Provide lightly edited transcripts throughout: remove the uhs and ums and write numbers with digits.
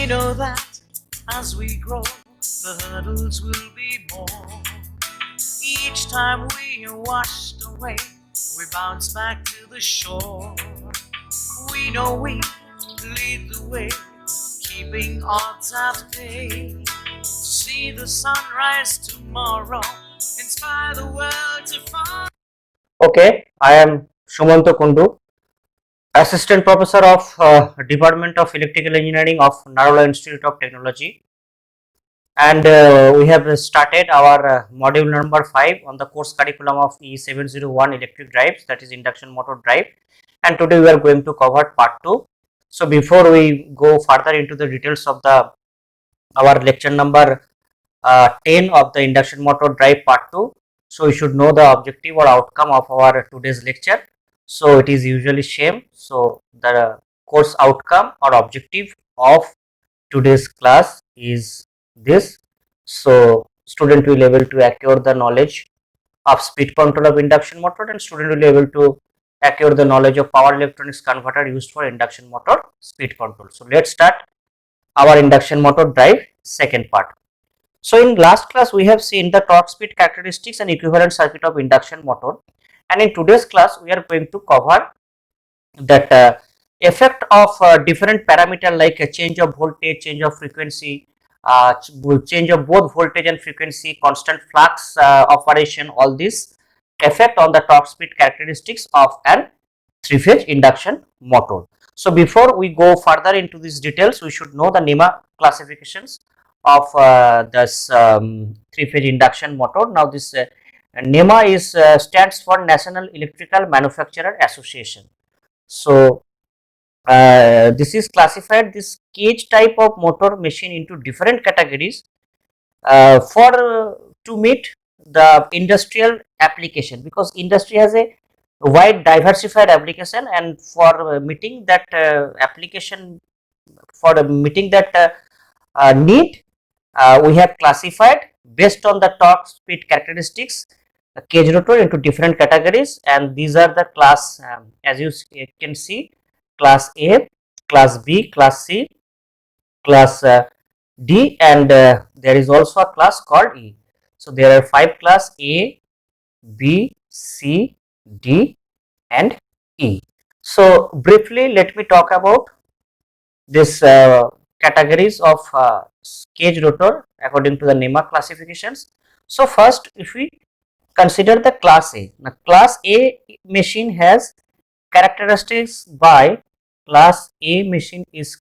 We know that as we grow, the hurdles will be more. Each time we are washed away, we bounce back to the shore. We know we lead the way, keeping odds at bay. See the sunrise tomorrow, inspire the world to find. Okay, I am Shumanto Kundu, Assistant Professor of Department of Electrical Engineering of Naroda Institute of Technology, and we have started our module number 5 on the course curriculum of E701 electric drives, that is induction motor drive, and today we are going to cover part 2. So before we go further into the details of the our lecture number 10 of the induction motor drive part 2, so we should know the objective or outcome of our today's lecture. So it is usually same. So the course outcome or objective of today's class is this. So student will able to acquire the knowledge of speed control of induction motor, and student will be able to acquire the knowledge of power electronics converter used for induction motor speed control. So let's start our induction motor drive second part. So in last class we have seen the torque speed characteristics and equivalent circuit of induction motor, and in today's class we are going to cover that effect of different parameter like a change of voltage, change of frequency, change of both voltage and frequency, constant flux operation, all this effect on the torque speed characteristics of an three-phase induction motor. So before we go further into these details, we should know the NEMA classifications of this three-phase induction motor. Now this NEMA is stands for National Electrical Manufacturer Association. So this is classified this cage type of motor machine into different categories for to meet the industrial application, because industry has a wide diversified application, and for meeting that application, for meeting that need, we have classified based on the torque speed characteristics cage rotor into different categories, and these are the class as you can see: class A, class B, class C, class D, and there is also a class called E. So there are 5 class: A, B, C, D, and E. So briefly let me talk about this categories of cage rotor according to the NEMA classifications. So first, if we consider the class A, now class A machine has characteristics by class A machine is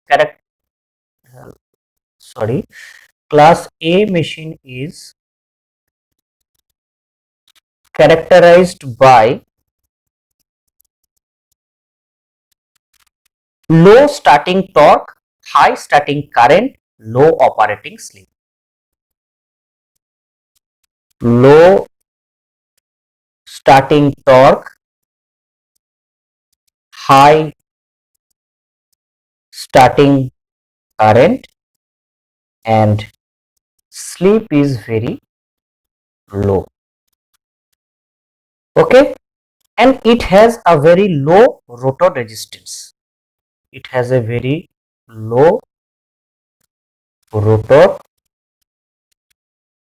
class A machine is characterized by low starting torque, high starting current, low operating slip. Low starting torque, high starting current, and slip is very low. Okay, and it has a very low rotor resistance. It has a very low rotor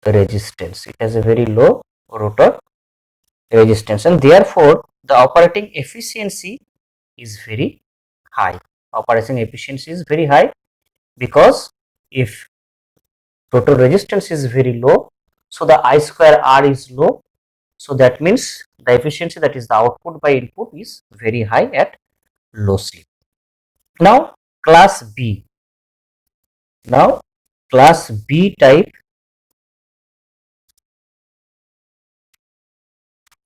resistance. It has a very low rotor resistance, and therefore the operating efficiency is very high. Operating efficiency is very high because if rotor resistance is very low, so the I square R is low. So that means the efficiency, that is the output by input, is very high at low slip. Now class B. Now class B type,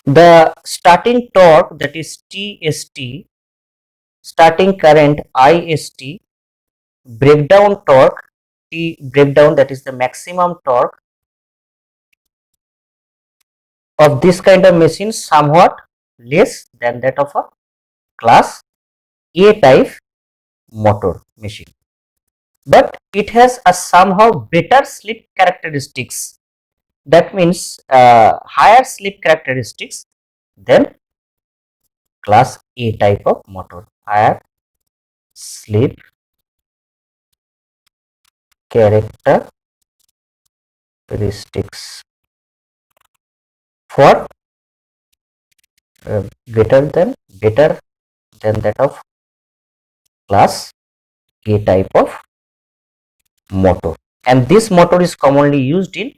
the starting torque, that is TST, starting current IST, breakdown torque T breakdown, that is the maximum torque of this kind of machine, somewhat less than that of a class A type motor machine, but it has a somehow better slip characteristics. That means higher slip characteristics than class A type of motor, higher slip characteristics for better than that of class A type of motor, and this motor is commonly used in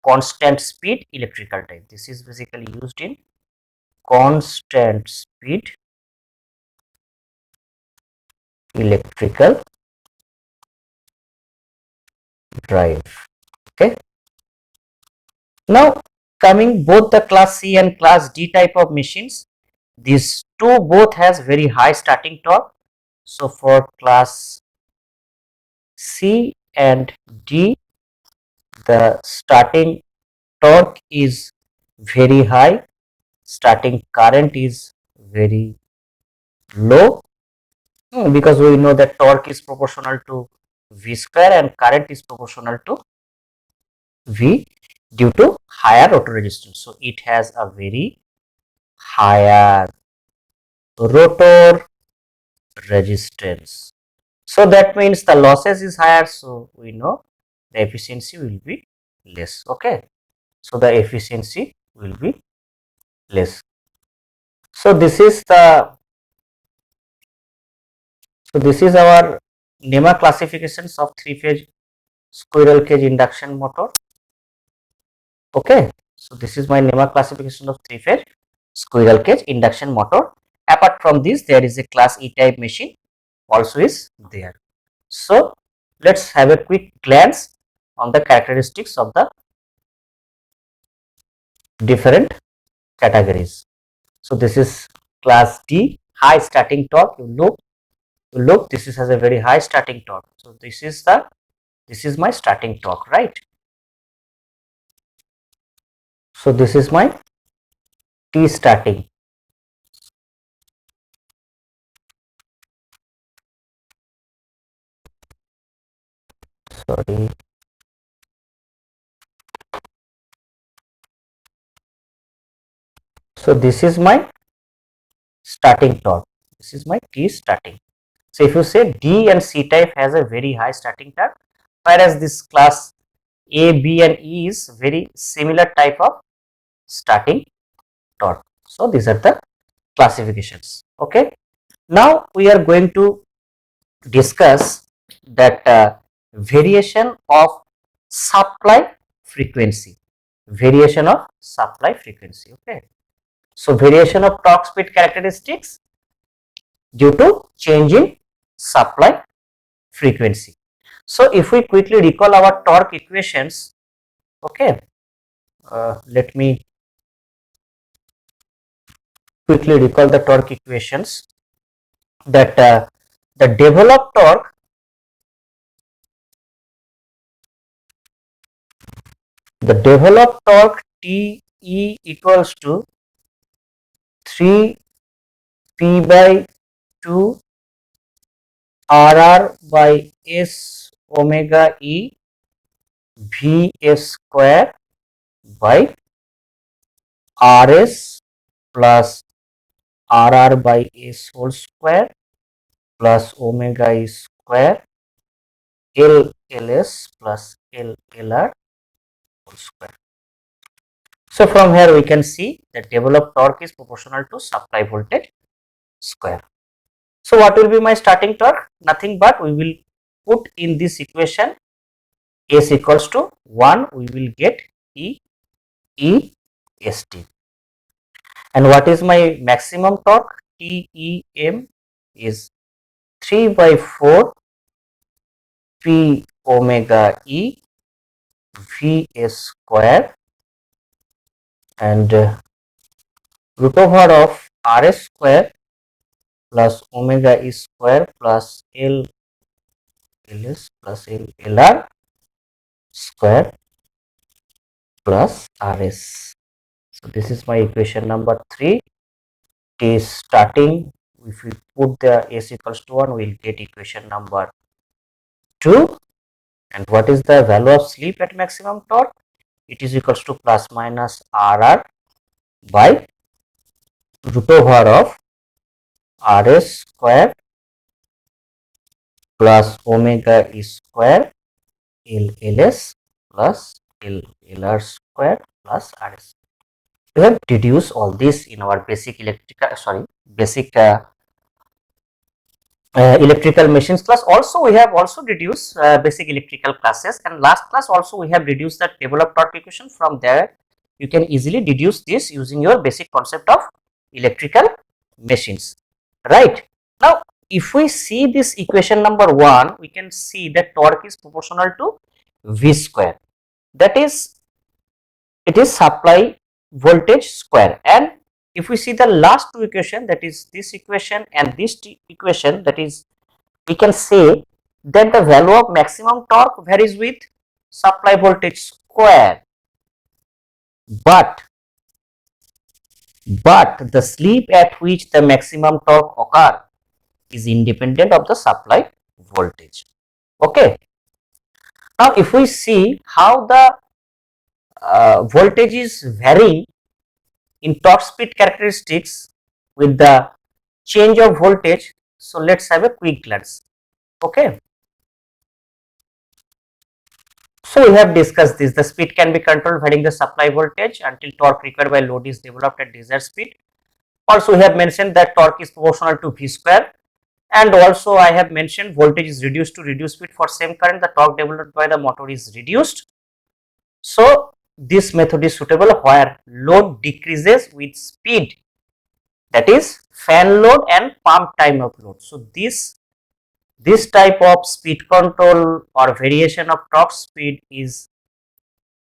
constant speed electrical type. This is basically used in constant speed electrical drive. Okay, now coming both the class C and class D type of machines, these two both has very high starting torque. So for class C and D, the starting torque is very high, starting current is very low. Because we know that torque is proportional to V square and current is proportional to V due to higher rotor resistance. So it has a very higher rotor resistance. So that means the losses is higher. So we know the efficiency will be less. Okay. So the efficiency will be less. So this is our NEMA classifications of three-phase squirrel cage induction motor. Okay, so this is my NEMA classification of three-phase squirrel cage induction motor. Apart from this, there is a class E type machine also is there. So let's have a quick glance on the characteristics of the different categories. So this is class D, high starting torque. You look, this has a very high starting torque. So this is my starting torque, right? So this is my T starting. Sorry. So this is my starting torque. This is my T starting. So if you say D and C type has a very high starting torque, whereas this class A, B and E is very similar type of starting torque. So these are the classifications. Okay. Now we are going to discuss that variation of supply frequency. Variation of supply frequency. Okay. So variation of torque speed characteristics due to change in supply frequency. So if we quickly recall our torque equations, okay, let me quickly recall the torque equations that the developed torque Te equals to 3 P by 2 RR by S omega E V S square by RS plus RR by S whole square plus omega E square LLS plus LLR whole square. So from here we can see that developed torque is proportional to supply voltage square. So what will be my starting torque? Nothing but we will put in this equation S equals to 1, we will get E S T. And what is my maximum torque? TEM is 3 by 4 P omega E Vs square and root over of Rs square plus omega E square plus LLS plus LR square plus Rs. So this is my equation number 3. T is starting. If we put the S equals to 1, we will get equation number 2. And what is the value of slip at maximum torque? It is equals to plus minus RR by root over of Rs square plus omega E square LLS plus LLR square plus RS. We have deduced all this in our basic electrical machines class. Also we have also deduced basic electrical classes, and last class also we have reduced the developed torque equation. From there you can easily deduce this using your basic concept of electrical machines, right? Now if we see this equation number 1, we can see that torque is proportional to V square, that is, it is supply voltage square. And if we see the last two equation, that is this equation and this equation, that is, we can say that the value of maximum torque varies with supply voltage square, but the slip at which the maximum torque occur is independent of the supply voltage. Okay. Now if we see how the voltage is varying in torque speed characteristics with the change of voltage, so let's have a quick glance. Okay. So we have discussed this. The speed can be controlled varying the supply voltage until torque required by load is developed at desired speed. Also we have mentioned that torque is proportional to V square, and also I have mentioned voltage is reduced to reduced speed for same current, the torque developed by the motor is reduced. So this method is suitable where load decreases with speed, that is fan load and pump time of load. So this type of speed control or variation of torque speed is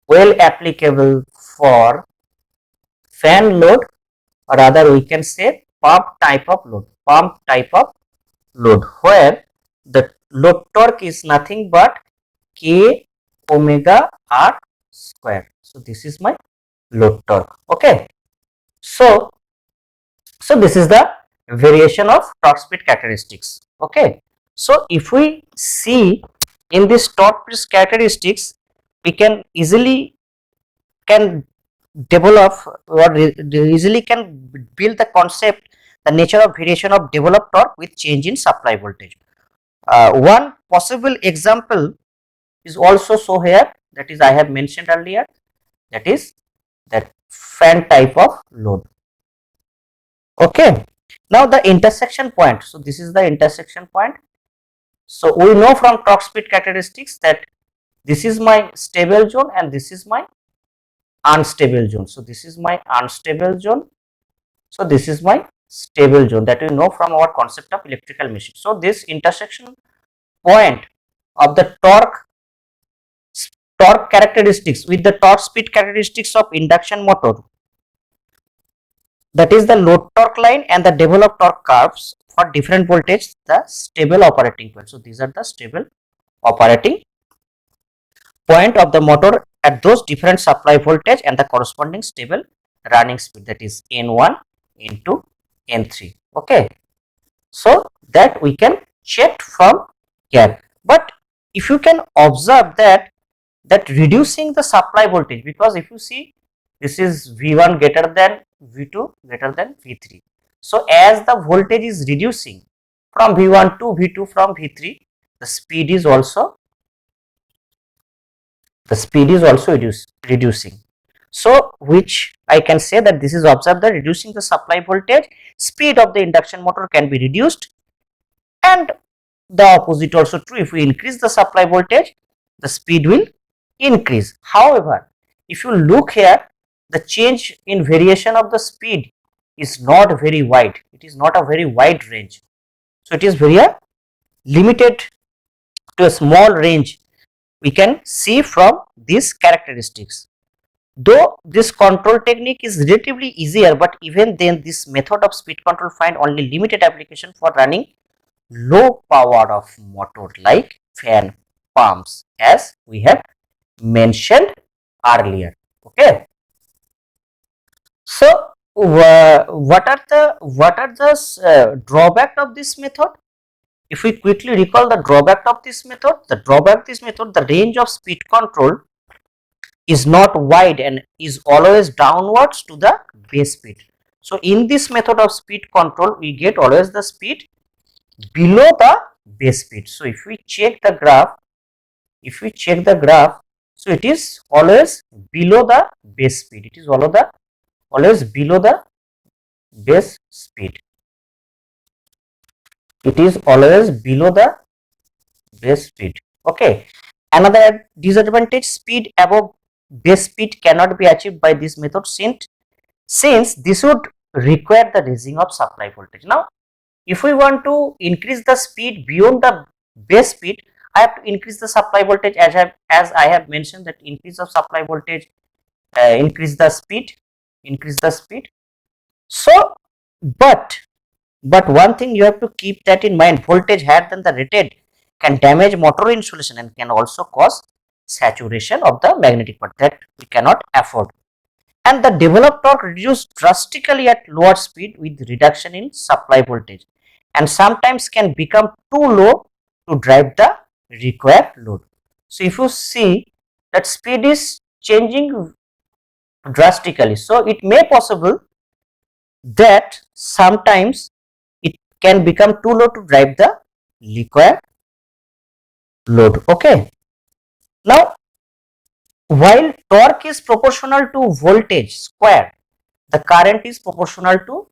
well applicable for fan load, or rather we can say pump type of load, where the load torque is nothing but K omega R square. So this is my load torque. Okay. So this is the variation of torque speed characteristics. Okay. So if we see in this torque speed characteristics, we can easily develop or easily can build the concept, the nature of variation of developed torque with change in supply voltage. One possible example is also so here, that is I have mentioned earlier, that is that fan type of load. Okay. Now the intersection point. So this is the intersection point. So we know from torque speed characteristics that this is my stable zone and this is my unstable zone. So this is my unstable zone. So this is my stable zone, that we know from our concept of electrical machine. So this intersection point of the torque characteristics with the torque speed characteristics of induction motor, that is the load torque line and the developed torque curves for different voltage, the stable operating point. So these are the stable operating point of the motor at those different supply voltage and the corresponding stable running speed, that is N1, N2, N3. Okay. So that we can check from here. But if you can observe that reducing the supply voltage, because if you see this is V1 greater than V2 greater than V3. So as the voltage is reducing from V1 to V2 from V3, the speed is also reducing. So which I can say that this is observed that reducing the supply voltage, speed of the induction motor can be reduced, and the opposite also true. If we increase the supply voltage, the speed will increase. However, if you look here, the change in variation of the speed is not very wide. It is not a very wide range. So it is very limited to a small range, we can see from these characteristics. Though this control technique is relatively easier, but even then this method of speed control find only limited application for running low power of motor like fan, pumps, as we have mentioned earlier. Okay. So what are the drawback of this method? If we quickly recall the drawback of this method, the range of speed control is not wide and is always downwards to the base speed. So in this method of speed control, we get always the speed below the base speed. So if we check the graph, if we check the graph, so it is always below the base speed. It is always below the base speed. It is always below the base speed. Okay. Another disadvantage, speed above base speed cannot be achieved by this method since this would require the raising of supply voltage. Now, if we want to increase the speed beyond the base speed, I have to increase the supply voltage as I have mentioned that increase of supply voltage increase the speed. So, but one thing you have to keep that in mind, voltage higher than the rated can damage motor insulation and can also cause saturation of the magnetic part that we cannot afford. And the developed torque reduced drastically at lower speed with reduction in supply voltage and sometimes can become too low to drive the required load. So if you see that speed is changing drastically, so it may possible that sometimes it can become too low to drive the required load. Okay. Now, while torque is proportional to voltage square, the current is proportional to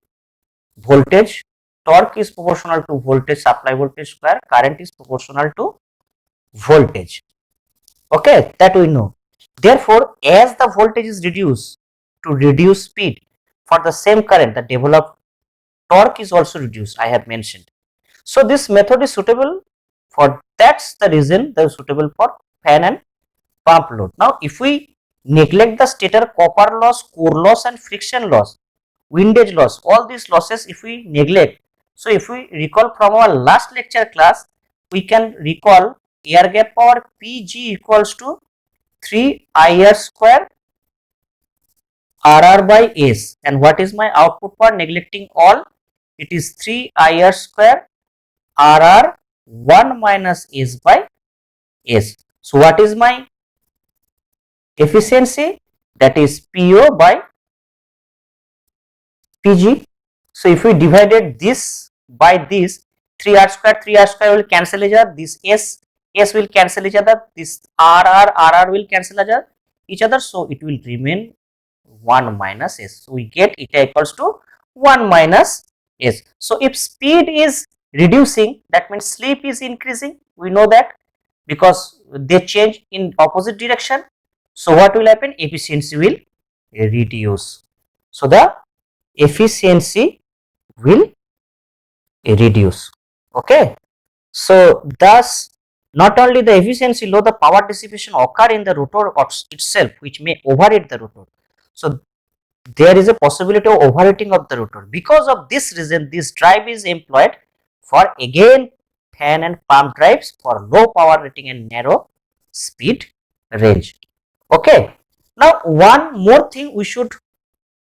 voltage. Torque is proportional to voltage, supply voltage square. Current is proportional to voltage. Okay, that we know. Therefore, as the voltage is reduced to reduce speed for the same current, the developed torque is also reduced. I have mentioned. So this method is suitable for, that's the reason they are suitable for fan and pump load. Now, if we neglect the stator copper loss, core loss and friction loss, windage loss, all these losses if we neglect, so if we recall from our last lecture class, we can recall air gap power PG equals to 3 IR square RR by S, and what is my output power neglecting all? It is 3 IR square RR 1 minus S by S. So what is my efficiency? That is PO by PG. So if we divided this by this, 3R square will cancel each other, this S will cancel each other, this RR will cancel each other, so it will remain 1 minus S. So we get eta equals to 1 minus S. So if speed is reducing, that means slip is increasing. We know that because they change in opposite direction. So what will happen? Efficiency will reduce. So the efficiency will reduce. Okay. So thus not only the efficiency low, the power dissipation occur in the rotor itself, which may overheat the rotor. So there is a possibility of overheating of the rotor. Because of this reason, this drive is employed for again fan and pump drives for low power rating and narrow speed range. Okay. Now one more thing we should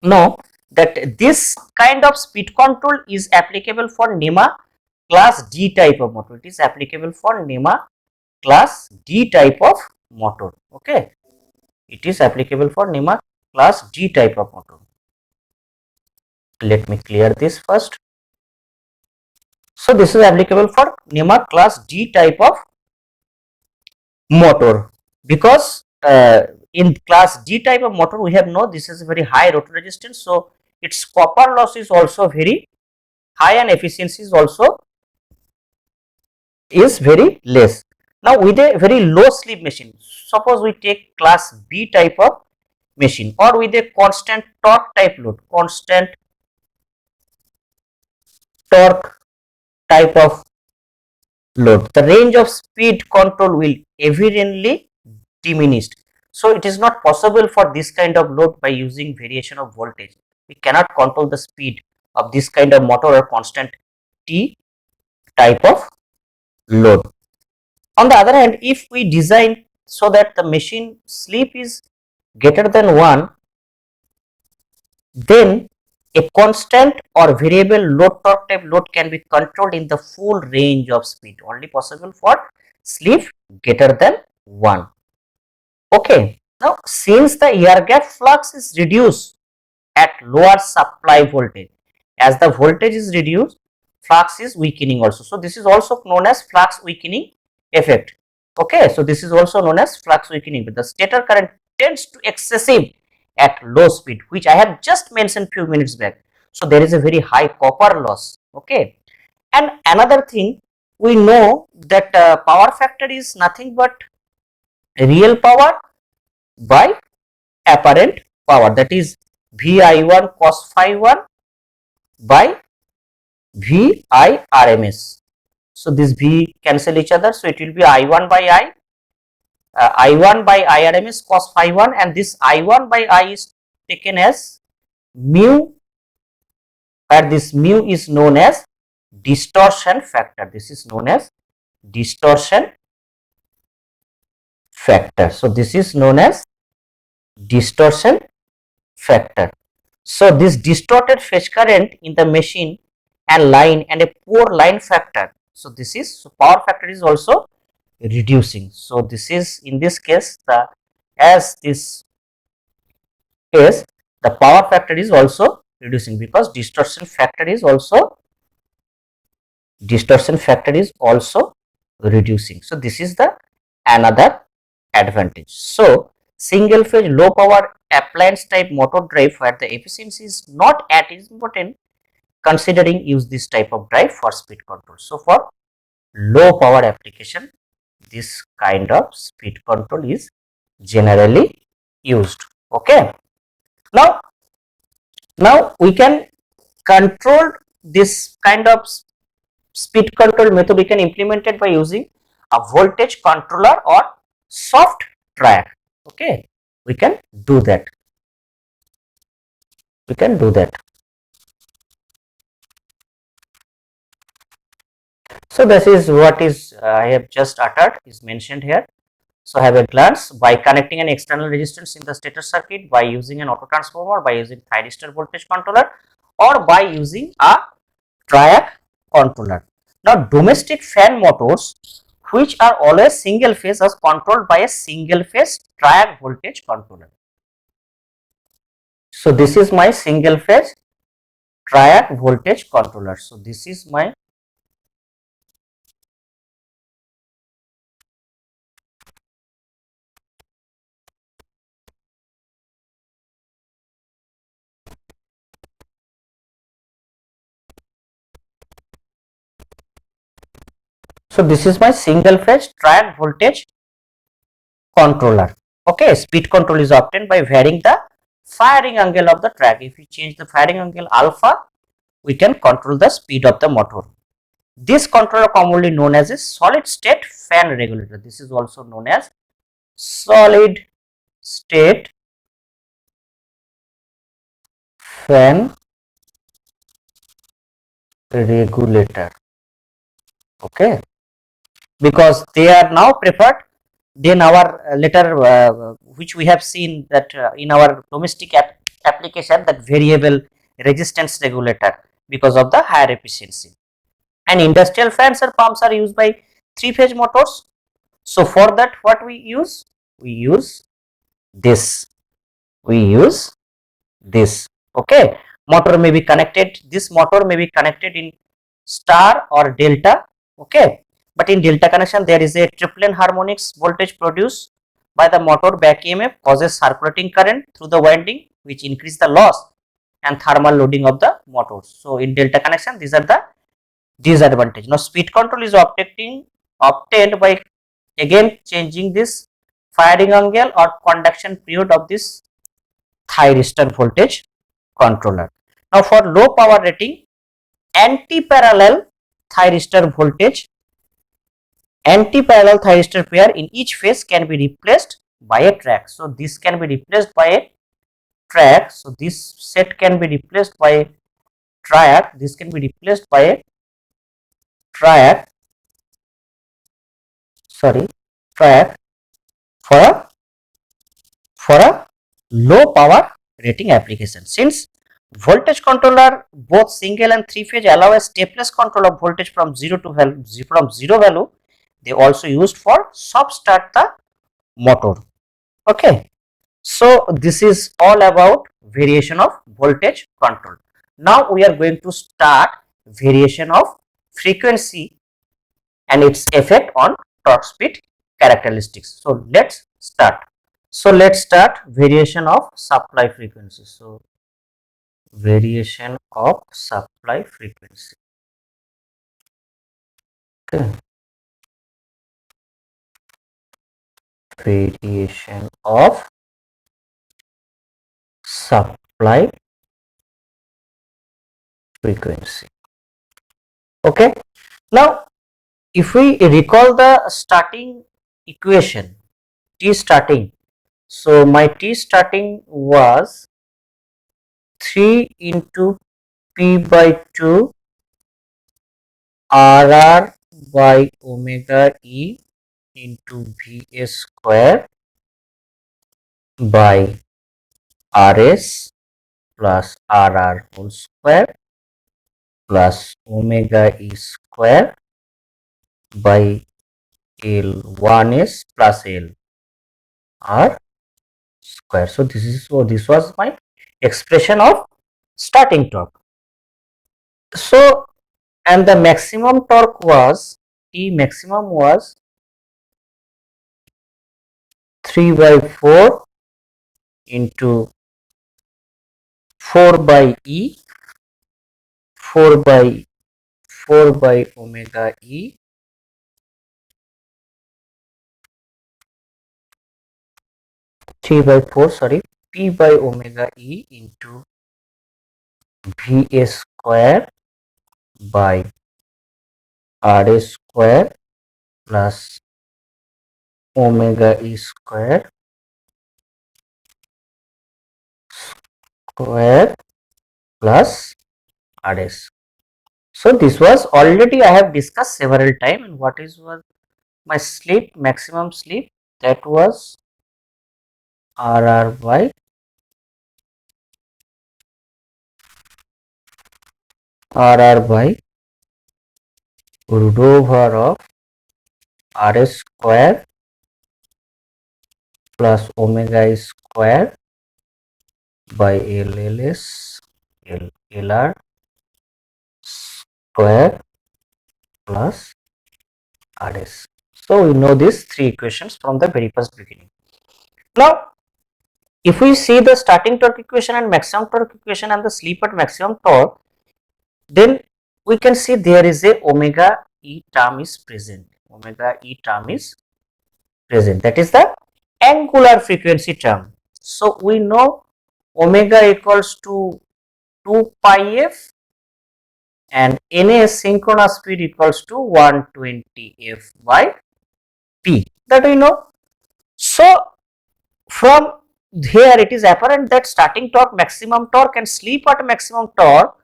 know, that this kind of speed control is applicable for NEMA class D type of motor. It is applicable for NEMA class D type of motor. Okay. It is applicable for NEMA class D type of motor. Let me clear this first. So this is applicable for NEMA class D type of motor, because in class D type of motor we have know this is very high rotor resistance, so its copper loss is also very high and efficiency is also is very less. Now with a very low slip machine, suppose we take class B type of machine, or with a constant torque type load, constant torque type of load, the range of speed control will evidently diminished. So it is not possible for this kind of load by using variation of voltage. We cannot control the speed of this kind of motor or constant T type of load. On the other hand, if we design so that the machine slip is greater than 1, then a constant or variable load torque type load can be controlled in the full range of speed, only possible for slip greater than 1. Okay. Now since the air gap flux is reduced at lower supply voltage, as the voltage is reduced, flux is weakening also. So this is also known as flux weakening effect. Okay, so this is also known as flux weakening, but the stator current tends to excessive at low speed, which I have just mentioned few minutes back. So there is a very high copper loss. Okay, and another thing, we know that power factor is nothing but real power by apparent power, that is VI1 cos phi 1 by VI RMS. So this V cancel each other, so it will be I1 by I1 by IRMS cos phi 1, and this I1 by I is taken as mu, where this mu is known as distortion factor. This is known as distortion factor. So this is known as distortion factor. So this distorted phase current in the machine and line and a poor line factor. So this is, so power factor is also reducing. So this is, in this case, the as this case, the power factor is also reducing, because distortion factor is also reducing. So this is the another advantage. So single phase low power appliance type motor drive, where the efficiency is not at is important, considering use this type of drive for speed control. So for low power application, this kind of speed control is generally used. Okay, now we can control this kind of speed control method. We can implement it by using a voltage controller or soft triac. Okay, we can do that. So this is what is I have just uttered is mentioned here. So have a glance, by connecting an external resistance in the stator circuit, by using an auto transformer, by using thyristor voltage controller, or by using a triac controller. Now domestic fan motors, which are always single phase, are controlled by a single phase triac voltage controller. So this is my single phase triac voltage controller. So this is my single phase triac voltage controller. Okay, speed control is obtained by varying the firing angle of the track. If we change the firing angle alpha, we can control the speed of the motor. This controller commonly known as a solid state fan regulator. This is also known as solid state fan regulator. Okay, because they are now preferred than our later which we have seen that in our domestic application, that variable resistance regulator, because of the higher efficiency. And industrial fans or pumps are used by three phase motors. So for that, what we use this. Okay, motor may be connected, this motor may be connected in star or delta. Okay, but in delta connection, there is a triplen harmonics voltage produced by the motor. Back EMF causes circulating current through the winding, which increase the loss and thermal loading of the motors. So in delta connection, these are the disadvantage. Now speed control is obtained by again changing this firing angle or conduction period of this thyristor voltage controller. Now for low power rating, anti-parallel thyristor pair in each phase can be replaced by a track. So this can be replaced by a track. So this set can be replaced by a triac. This can be replaced by a triac for a low power rating application. Since voltage controller, both single and three phase, allow a stepless control of voltage from zero value, they also used for soft start the motor. Okay, so this is all about variation of voltage control. Now we are going to start variation of frequency and its effect on torque speed characteristics. So let's start. So let's start variation of supply frequency. So variation of supply frequency. Okay. Variation of supply frequency. Okay. Now, if we recall the starting equation, T starting. So my T starting was 3 into P by 2 RR by omega E into Vs square by Rs plus Rr whole square plus omega E square by L1s plus L R square. So this was my expression of starting torque. So and the maximum torque was T maximum was 3 by 4 into 4 by E 4 by 4 by omega E 3 by 4 sorry P by omega E into Vs square by Rs square plus omega E square plus Rs. So this was already I have discussed several times. And what was my slip, maximum slip? That was RR by root over of Rs square plus omega E square by LR square plus Rs. So we know these three equations from the very first beginning. Now, if we see the starting torque equation and maximum torque equation and the slip at maximum torque, then we can see there is a omega E term is present. Omega E term is present. That is the angular frequency term. So we know omega equals to 2 pi f and Na synchronous speed equals to 120 f by p. That we know. So from here it is apparent that starting torque, maximum torque and slip at maximum torque,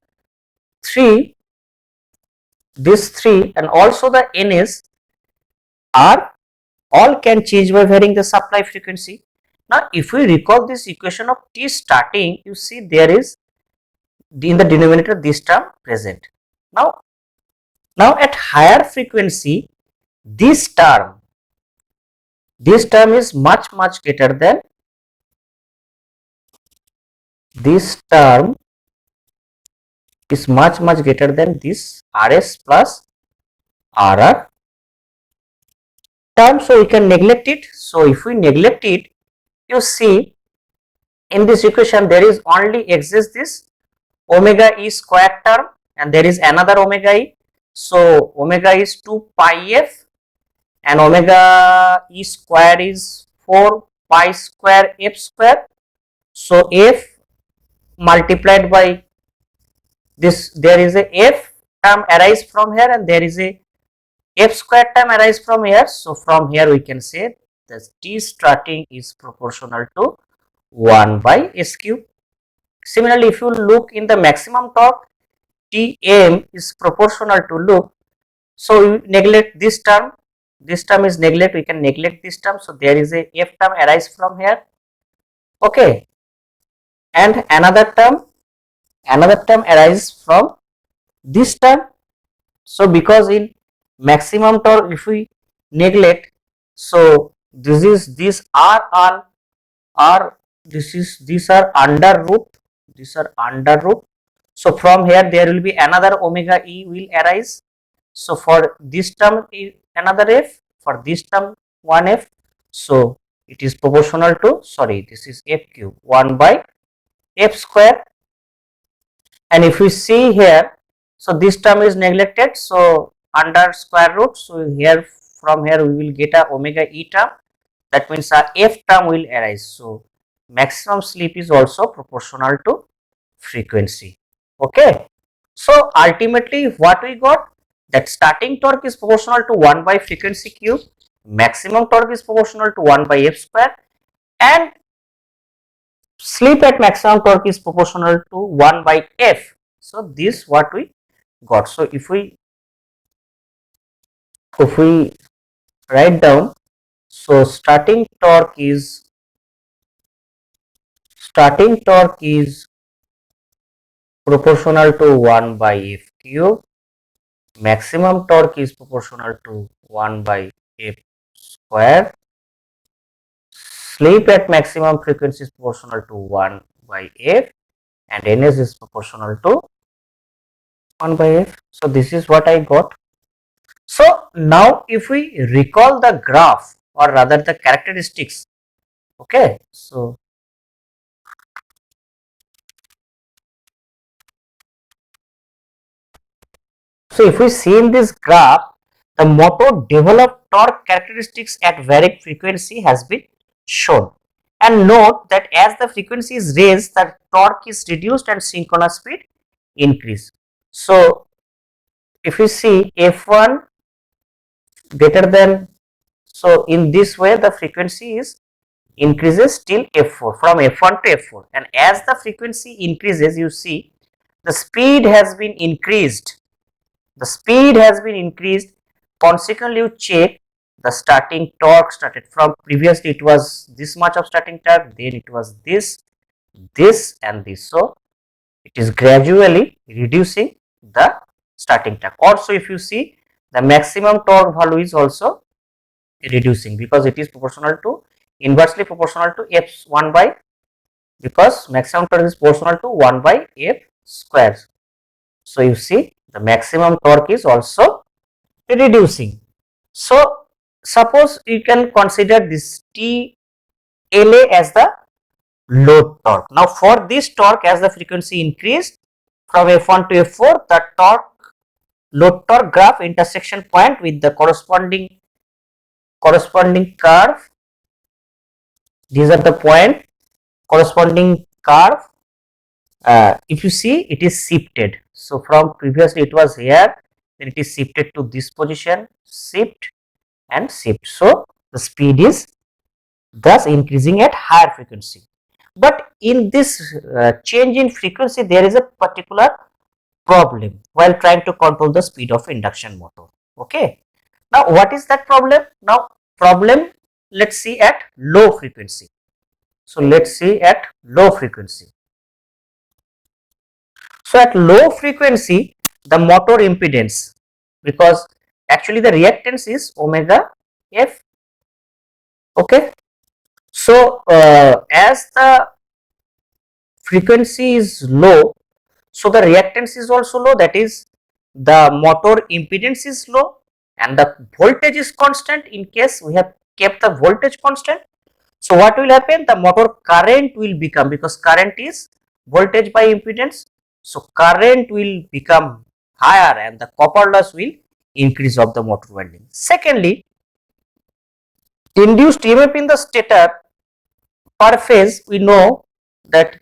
these three and also the Ns are all can change by varying the supply frequency. Now if we recall this equation of T starting, you see there is in the denominator this term present. Now at higher frequency this term is much greater than this term is much greater than this Rs plus Rr term, so we can neglect it. So if we neglect it, you see in this equation there is only exists this omega E square term and there is another omega E. So omega is 2 pi f and omega E square is 4 pi square f square. So f multiplied by this, there is a f term arise from here and there is a f square term arise from here. So from here we can say that T starting is proportional to 1 by s cube. Similarly, if you look in the maximum torque, Tm is proportional to loop. So you neglect this term is neglect, we can neglect this term. So there is a f term arise from here. Okay, and another term arises from this term. So because in maximum torque if we neglect, so these are all these are under root. So from here there will be another omega E will arise. So for this term another f, for this term 1f. So it is proportional to, sorry, this is f cube 1 by f square. And if we see here, so this term is neglected, so under square root, so here from here we will get a omega e term, that means a f term will arise. So maximum slip is also proportional to frequency. Okay, so ultimately what we got, that starting torque is proportional to 1 by frequency cube, maximum torque is proportional to 1 by f square, and slip at maximum torque is proportional to 1 by f. So this what we got. So if we write down, so starting torque is proportional to 1 by f cube, maximum torque is proportional to 1 by f square, slip at maximum frequency is proportional to 1 by f, and ns is proportional to 1 by f. So this is what I got. So now if we recall the graph, or rather the characteristics, okay, so if we see in this graph, the motor developed torque characteristics at varying frequency has been shown. And note that as the frequency is raised, the torque is reduced and synchronous speed increase. So if you see f1 greater than, so in this way the frequency is increases till f4, from f1 to f4, and as the frequency increases, you see the speed has been increased. Consequently, you check the starting torque started from, previously it was this much of starting torque, then it was this, and this. So it is gradually reducing the starting torque. Also, if you see, the maximum torque value is also reducing, because it is inversely proportional to f1 by, because maximum torque is proportional to 1 by f square. So you see the maximum torque is also reducing. So suppose you can consider this TLA as the load torque. Now for this torque, as the frequency increased from f1 to f4, the load torque graph intersection point with the corresponding curve. These are the point corresponding curve. If you see, it is shifted. So from previously it was here, then it is shifted to this position, shift and shift. So the speed is thus increasing at higher frequency. But in this change in frequency, there is a particular problem while trying to control the speed of induction motor. Okay. Now what is that problem? Now problem, let's see at low frequency. So let's see at low frequency. So at low frequency, the motor impedance, because actually the reactance is omega f. Okay. So as the frequency is low, so the reactance is also low, that is the motor impedance is low, and the voltage is constant in case we have kept the voltage constant. So what will happen? The motor current will become, because current is voltage by impedance, so current will become higher and the copper loss will increase of the motor winding. Secondly, induced EMF in the stator per phase, we know that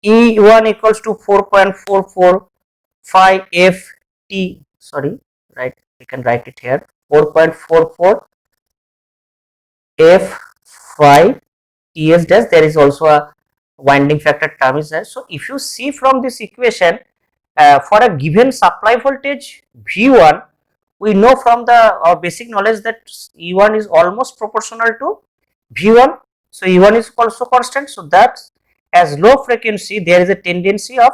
E1 equals to 4.44 phi ft, sorry, right, we can write it here, 4.44 f phi ts dash. There is also a winding factor term is there. So if you see from this equation, for a given supply voltage V1, we know from the basic knowledge that E1 is almost proportional to V1. So E1 is also constant. So that as low frequency, there is a tendency of,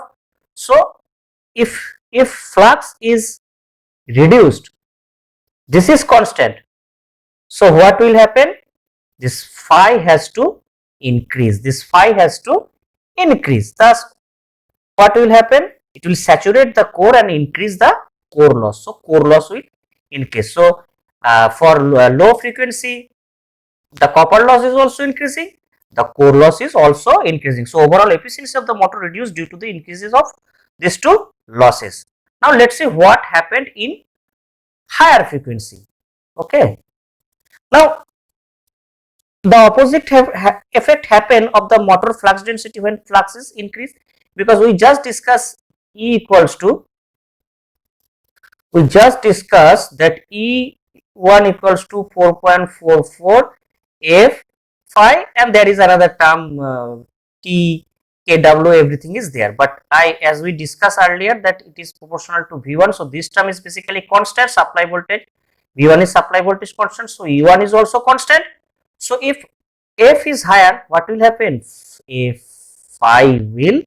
so if flux is reduced, this is constant. So what will happen? This phi has to increase. Thus, what will happen? It will saturate the core and increase the core loss. So core loss will increase. So for low frequency, the copper loss is also increasing, the core loss is also increasing. So overall efficiency of the motor reduced due to the increases of these two losses. Now let's see what happened in higher frequency. Okay. Now the opposite effect happen of the motor flux density when flux is increased, because we just discussed E equals to, we just discussed that E1 equals to 4.44 F phi, and there is another term T, KW, everything is there. But as we discussed earlier, that it is proportional to V1. So this term is basically constant supply voltage. V1 is supply voltage constant. So E1 is also constant. So if F is higher, what will happen? If phi will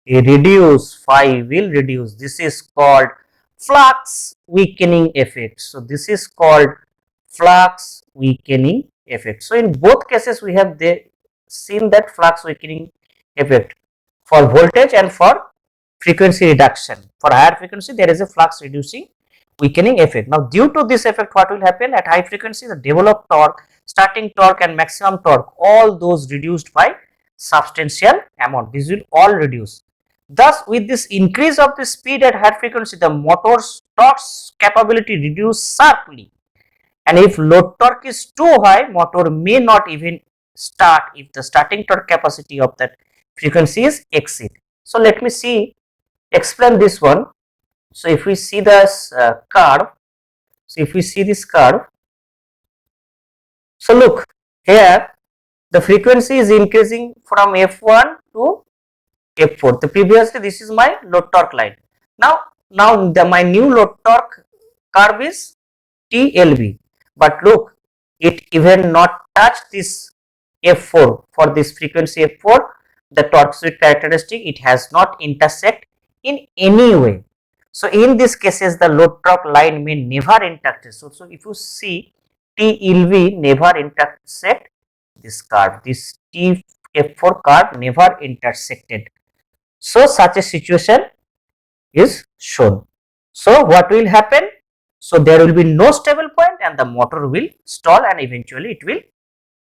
reduce. This is called flux weakening effect. So this is called flux weakening effect. So in both cases we have seen that flux weakening effect for voltage and for frequency reduction. For higher frequency there is a flux reducing weakening effect. Now due to this effect, what will happen at high frequency? The developed torque, starting torque and maximum torque, all those reduced by substantial amount. These will all reduce. Thus, with this increase of the speed at high frequency, the motor's torque capability reduces sharply. And if load torque is too high, motor may not even start if the starting torque capacity of that frequency is exceed. So let me explain this one. So if we see this curve, so look here, the frequency is increasing from F1 to F4. The previously this is my load torque line. Now my new load torque curve is TLB. But look, it even not touch this F4. For this frequency F4, the torque speed characteristic, it has not intersect in any way. So in these cases, the load torque line may never intersect. So if you see, TLV never intersect this curve. This TF4 curve never intersected. So such a situation is shown. So what will happen? So there will be no stable point and the motor will stall and eventually it will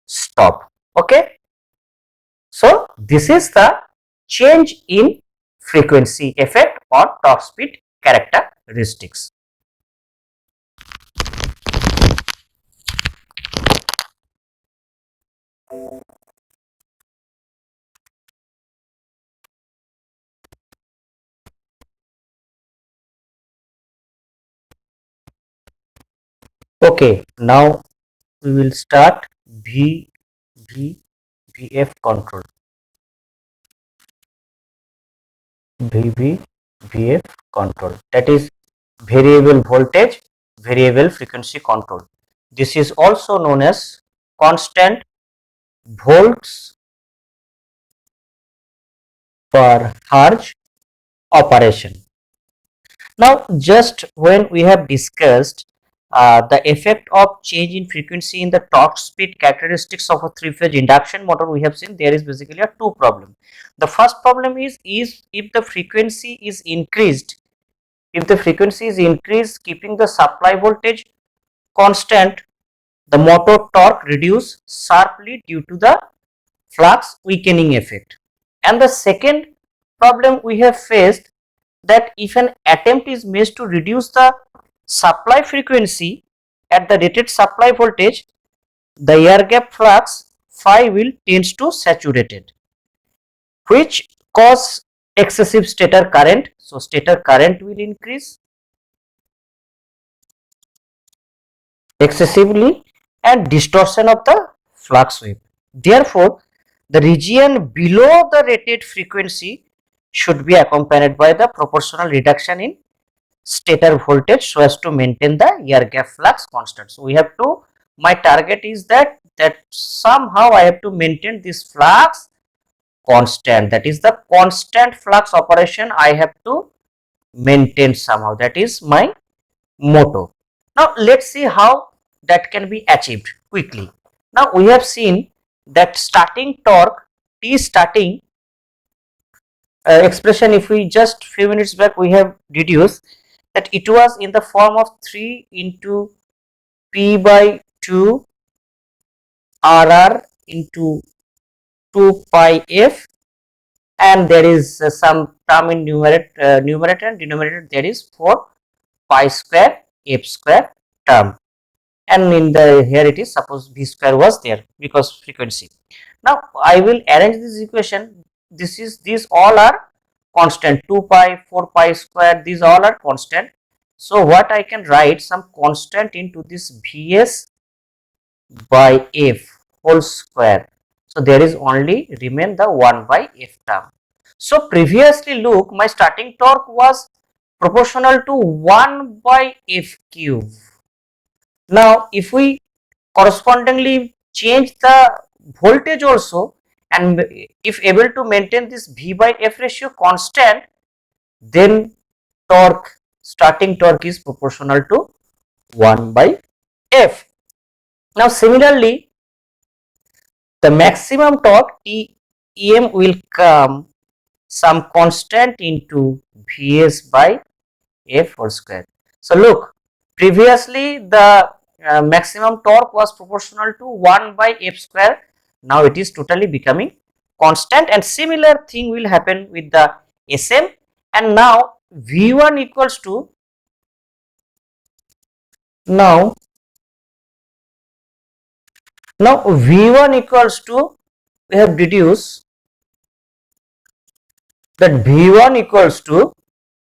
stop. Okay. So this is the change in frequency effect or torque speed characteristics. Okay, now we will start VF control. VF control, that is variable voltage, variable frequency control. This is also known as constant volts per Hertz operation. Now, just when we have discussed the effect of change in frequency in the torque speed characteristics of a three-phase induction motor, we have seen there is basically a two problem. The first problem is if the frequency is increased, keeping the supply voltage constant, the motor torque reduce sharply due to the flux weakening effect. And the second problem we have faced, that if an attempt is made to reduce the supply frequency at the rated supply voltage, the air gap flux phi will tends to saturated, which cause excessive stator current. So stator current will increase excessively and distortion of the flux wave. Therefore, the region below the rated frequency should be accompanied by the proportional reduction in stator voltage so as to maintain the air gap flux constant. So we have to, my target is that somehow I have to maintain this flux constant, that is the constant flux operation I have to maintain somehow, that is my motto. Now let's see how that can be achieved quickly. Now we have seen that starting torque, T starting expression, if we just few minutes back we have deduced that it was in the form of 3 into P by 2 RR into 2 pi F, and there is some term in numerator and denominator, there is 4 pi square F square term, and in the here it is, suppose V square was there because frequency. Now I will arrange this equation. These all are constant, 2 pi, 4 pi square, these all are constant. So what I can write, some constant into this Vs by F whole square. So there is only remain the 1 by F term. So previously look, my starting torque was proportional to 1 by F cube. Now if we correspondingly change the voltage also, and if able to maintain this V by F ratio constant, then torque, starting torque is proportional to 1 by F. Now similarly, the maximum torque Em will come some constant into Vs by F whole square. So look, previously the maximum torque was proportional to 1 by F square. Now it is totally becoming constant, and similar thing will happen with the Sm, and now V1 equals to, now V1 equals to, we have deduced that V1 equals to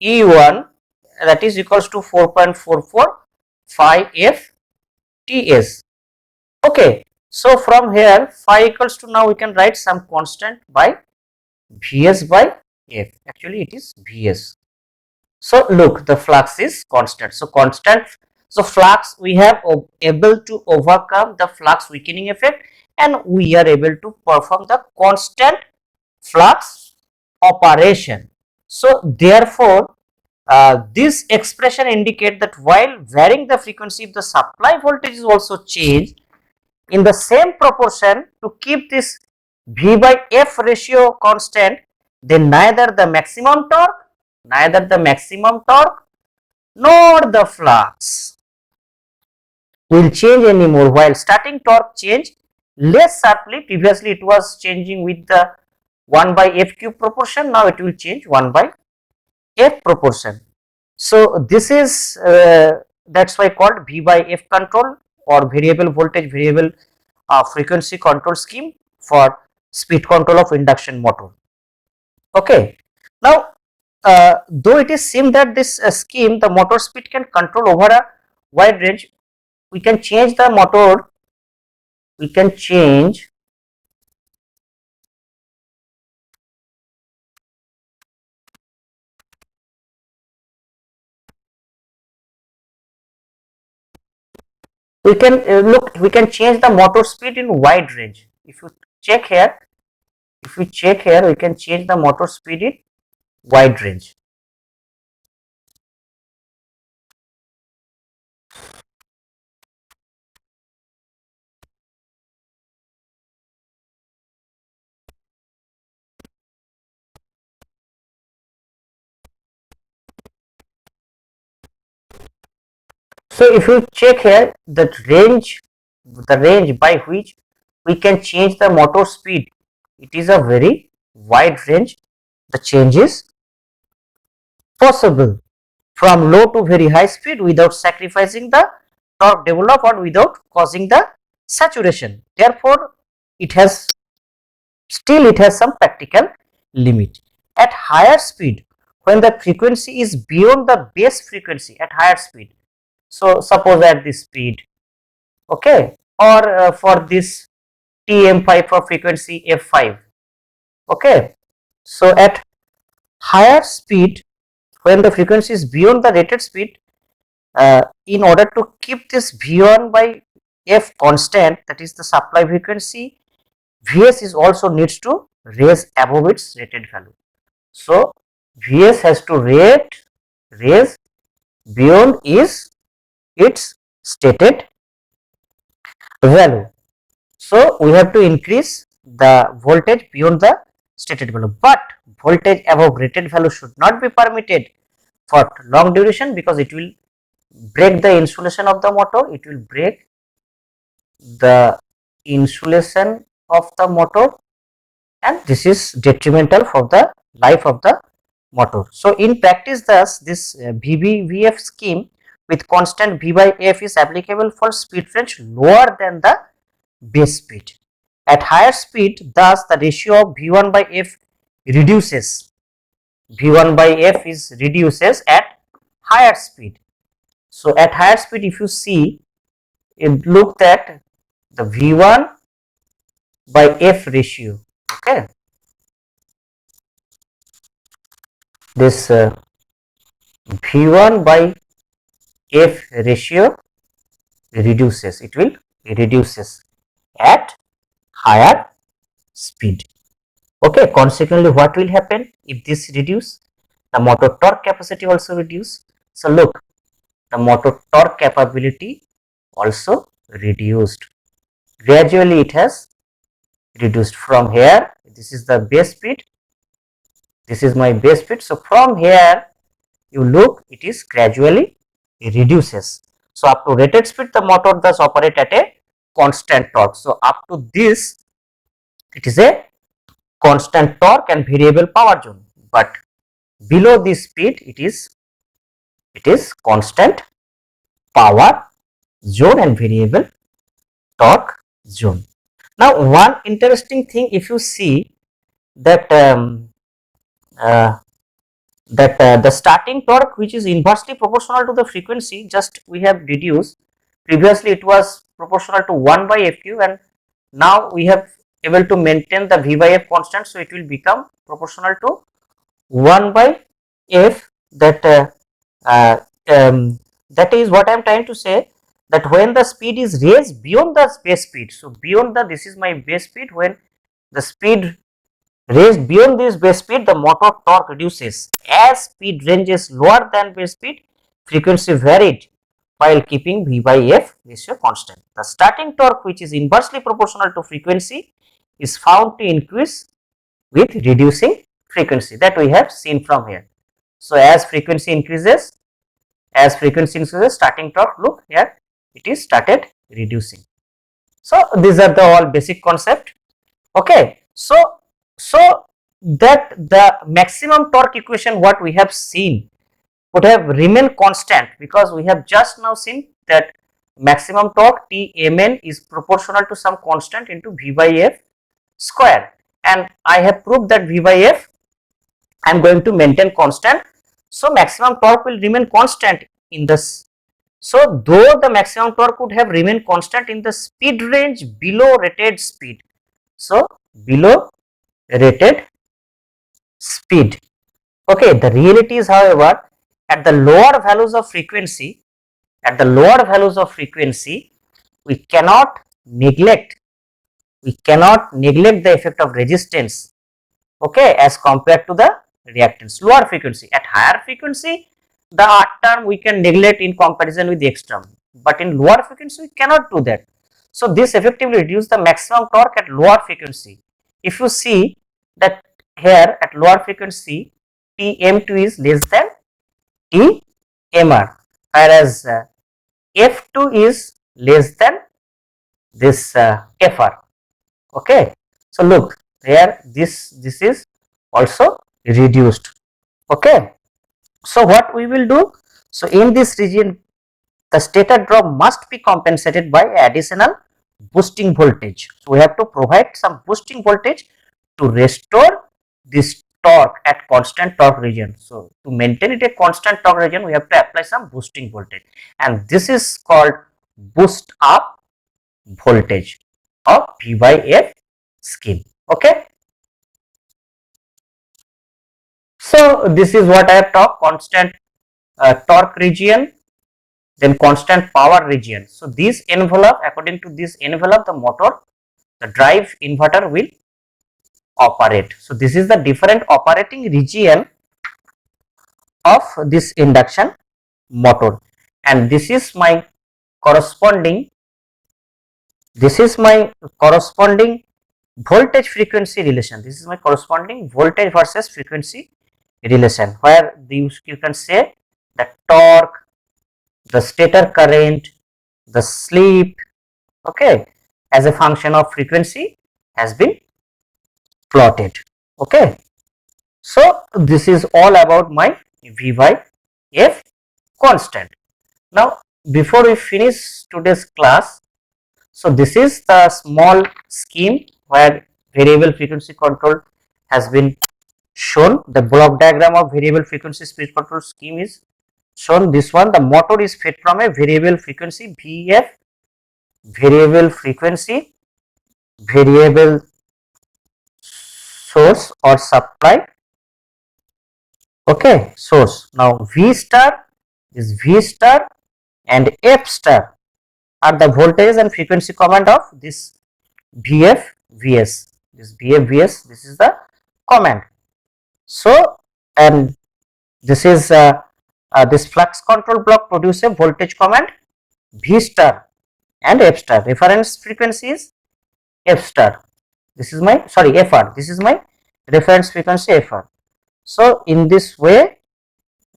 E1, that is equals to 4.44 phi F Ts. Okay, so from here phi equals to, now we can write some constant by Vs by F. Actually it is Vs. So look, the flux is constant. So flux, we have able to overcome the flux weakening effect, and we are able to perform the constant flux operation. So therefore this expression indicate that while varying the frequency, if the supply voltage is also changed in the same proportion to keep this V by F ratio constant, then neither the maximum torque nor the flux will change anymore, while starting torque change less sharply. Previously it was changing with the 1 by F cube proportion, now it will change 1 by F proportion. So this is that's why called V by F control, or variable voltage variable frequency control scheme for speed control of induction motor. Okay, now though it is seen that this scheme, the motor speed can control over a wide range, we can change the motor, we can change look, we can change the motor speed in wide range. If you check here, we can change the motor speed in wide range. So if you check here, the range by which we can change the motor speed, it is a very wide range. The change is possible from low to very high speed without sacrificing the torque develop or without causing the saturation. Therefore, it has some practical limit. At higher speed, when the frequency is beyond the base frequency at higher speed, so suppose at this speed, okay, or for this TM5 for frequency F5, okay, so at higher speed, when the frequency is beyond the rated speed, in order to keep this V1 by F constant, that is the supply frequency, Vs is also needs to raise above its rated value. So Vs has to raise beyond its stated value. So we have to increase the voltage beyond the stated value, but voltage above rated value should not be permitted for long duration, because it will break the insulation of the motor, it will break the insulation of the motor, and this is detrimental for the life of the motor. So in practice, thus this VBVF scheme with constant V by F is applicable for speed range lower than the base speed. At higher speed, thus the ratio of V1 by F reduces. V1 by F is reduces at higher speed. So at higher speed, if you see, it looked at the V1 by F ratio. Okay, this V1 by F ratio reduces. It will reduces at higher speed. Okay, consequently, what will happen if this reduce? The motor torque capacity also reduce. So look, the motor torque capability also reduced. Gradually, it has reduced from here. This is the base speed. This is my base speed. So from here, you look, it is gradually reduces. So up to rated speed, the motor does operate at a constant torque. So up to this, it is a constant torque and variable power zone. But below this speed, it is constant power zone and variable torque zone. Now, one interesting thing, if you see that the starting torque, which is inversely proportional to the frequency, just we have reduced. Previously, it was proportional to 1 by FQ, and now we have able to maintain the V by F constant, so it will become proportional to 1 by F. That is what I am trying to say, that when the speed is raised beyond the base speed, so beyond the, this is my base speed, when the speed raised beyond this base speed, the motor torque reduces. As speed ranges lower than base speed, frequency varied while keeping V by F ratio constant. The starting torque, which is inversely proportional to frequency, is found to increase with reducing frequency, that we have seen from here. So as frequency increases, starting torque, look here, it is started reducing. So these are the all basic concept. Okay, so that the maximum torque equation what we have seen would have remained constant, because we have just now seen that maximum torque Tmn is proportional to some constant into V by F square, and I have proved that V by F I am going to maintain constant. So maximum torque will remain constant in this. So though the maximum torque would have remained constant in the speed range below rated speed, so below rated speed. Okay, the reality is, however, at the lower values of frequency, we cannot neglect the effect of resistance, okay, as compared to the reactance. Lower frequency, at higher frequency, the R term we can neglect in comparison with the X term, but in lower frequency we cannot do that. So this effectively reduces the maximum torque at lower frequency. If you see that here at lower frequency, Tm2 is less than Tmr, whereas F2 is less than this Fr. Okay, so look here, this is also reduced. Okay, so what we will do, so in this region, the stator drop must be compensated by additional boosting voltage. So we have to provide some boosting voltage to restore this torque at constant torque region. So to maintain it at constant torque region, we have to apply some boosting voltage, and this is called boost up voltage of V by F scheme. Okay, so this is what I have talked: constant torque region, then constant power region. So this envelope, according to this envelope, the motor, the drive inverter will operate. So this is the different operating region of this induction motor, and this is my corresponding voltage frequency relation. This is my corresponding voltage versus frequency relation, where you can say the torque, the stator current, the slip, okay, as a function of frequency has been plotted. Okay, so this is all about my V by F constant. Now before we finish today's class, so this is the small scheme where variable frequency control has been shown. The block diagram of variable frequency speed control scheme is shown. This one, the motor is fed from a variable frequency VF, variable frequency, variable source or supply. Okay, source. Now V star is V star and F star are the voltage and frequency command of this VF VS. This VF VS, this is the command. So, and this is this flux control block produce a voltage command V star and F star. Reference frequency is F star. This is my, sorry, FR. This is my reference frequency FR. So in this way,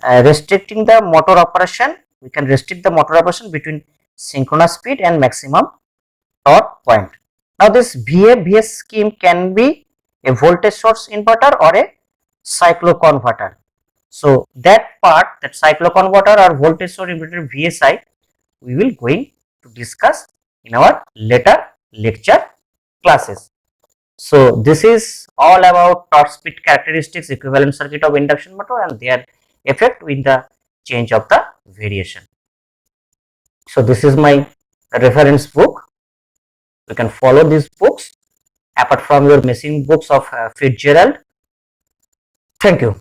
restricting the motor operation, we can restrict the motor operation between synchronous speed and maximum torque point. Now this VA-VS scheme can be a voltage source inverter or a cycloconverter. So that part, that cycloconverter or voltage source inverter VSI, we will going to discuss in our later lecture classes. So this is all about torque speed characteristics, equivalent circuit of induction motor and their effect with the change of the variation. So this is my reference book. You can follow these books apart from your machine books of Fitzgerald. Thank you.